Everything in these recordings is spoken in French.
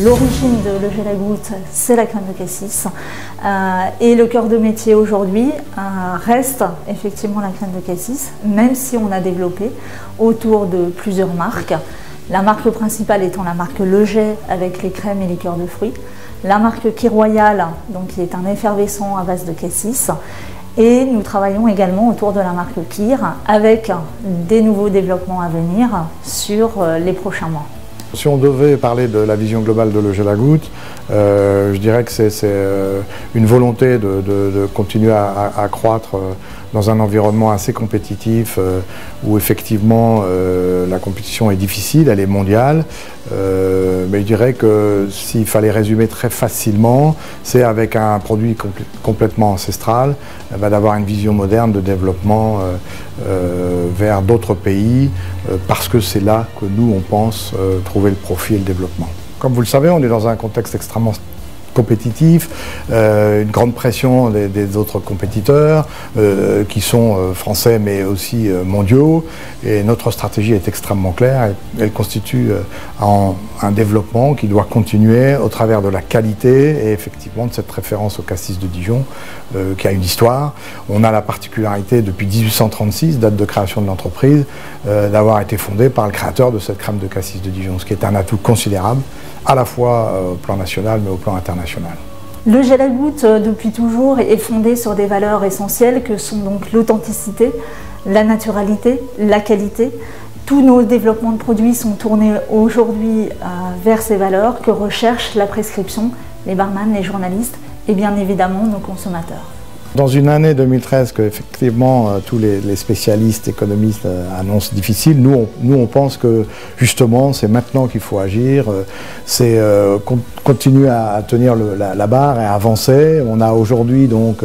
L'origine de Le Gel à Gouttes, c'est la crème de cassis et le cœur de métier aujourd'hui reste effectivement la crème de cassis, même si on a développé autour de plusieurs marques. La marque principale étant la marque Le Gel avec les crèmes et les liqueurs de fruits, la marque Kir Royal, donc qui est un effervescent à base de cassis, et nous travaillons également autour de la marque Kir avec des nouveaux développements à venir sur les prochains mois. Si on devait parler de la vision globale de Le Gel à Gouttes, je dirais que c'est une volonté de continuer à croître dans un environnement assez compétitif où effectivement la compétition est difficile, elle est mondiale. Mais je dirais que s'il fallait résumer très facilement, c'est avec un produit complètement ancestral, d'avoir une vision moderne de développement vers d'autres pays, parce que c'est là que nous, on pense trouver le profit et le développement. Comme vous le savez, on est dans un contexte extrêmement compétitif, une grande pression des autres compétiteurs qui sont français mais aussi mondiaux, et notre stratégie est extrêmement claire. Elle constitue un développement qui doit continuer au travers de la qualité et effectivement de cette référence au cassis de Dijon qui a une histoire. On a la particularité depuis 1836, date de création de l'entreprise, d'avoir été fondée par le créateur de cette crème de cassis de Dijon, ce qui est un atout considérable à la fois au plan national mais au plan international. Le Gel à Gouttes, depuis toujours, est fondé sur des valeurs essentielles que sont donc l'authenticité, la naturalité, la qualité. Tous nos développements de produits sont tournés aujourd'hui vers ces valeurs que recherchent la prescription, les barman, les journalistes et bien évidemment nos consommateurs. Dans une année 2013 que effectivement tous les spécialistes économistes annoncent difficile, nous on pense que justement c'est maintenant qu'il faut agir, c'est continuer à tenir la barre et à avancer. On a aujourd'hui donc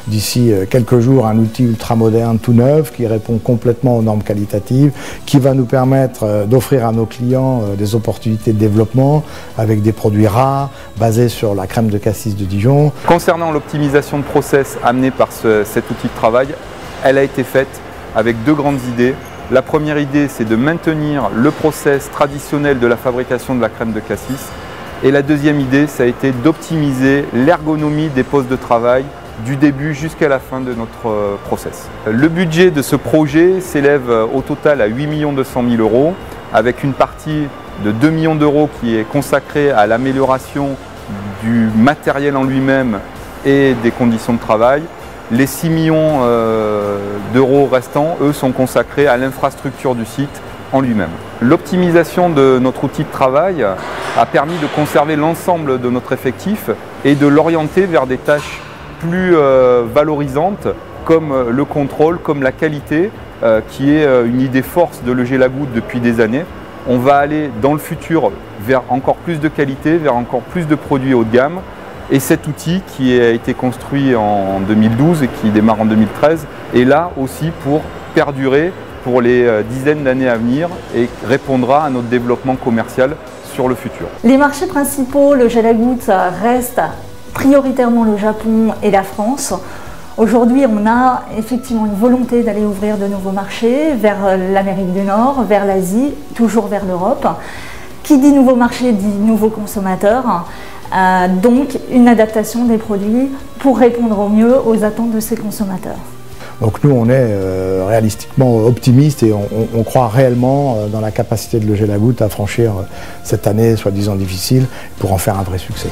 d'ici quelques jours un outil ultra moderne tout neuf qui répond complètement aux normes qualitatives, qui va nous permettre d'offrir à nos clients des opportunités de développement avec des produits rares basés sur la crème de cassis de Dijon. Concernant l'optimisation de process amenée par cet outil de travail, elle a été faite avec deux grandes idées. La première idée, c'est de maintenir le process traditionnel de la fabrication de la crème de cassis. Et la deuxième idée, ça a été d'optimiser l'ergonomie des postes de travail du début jusqu'à la fin de notre process. Le budget de ce projet s'élève au total à 8 200 000 € avec une partie de 2 millions d'euros qui est consacrée à l'amélioration du matériel en lui-même et des conditions de travail. Les 6 millions d'euros restants, eux, sont consacrés à l'infrastructure du site en lui-même. L'optimisation de notre outil de travail a permis de conserver l'ensemble de notre effectif et de l'orienter vers des tâches plus valorisantes comme le contrôle, comme la qualité, qui est une idée force de Le Gel à Gouttes depuis des années. On va aller dans le futur vers encore plus de qualité, vers encore plus de produits haut de gamme. Et cet outil qui a été construit en 2012 et qui démarre en 2013 est là aussi pour perdurer pour les dizaines d'années à venir et répondra à notre développement commercial sur le futur. Les marchés principaux, Le Gel à Gouttes reste prioritairement le Japon et la France. Aujourd'hui, on a effectivement une volonté d'aller ouvrir de nouveaux marchés vers l'Amérique du Nord, vers l'Asie, toujours vers l'Europe. Qui dit nouveau marché dit nouveaux consommateurs. Donc une adaptation des produits pour répondre au mieux aux attentes de ces consommateurs. Donc nous on est réalistiquement optimistes et on croit réellement dans la capacité de Le Gel à Gouttes à franchir cette année soi-disant difficile pour en faire un vrai succès.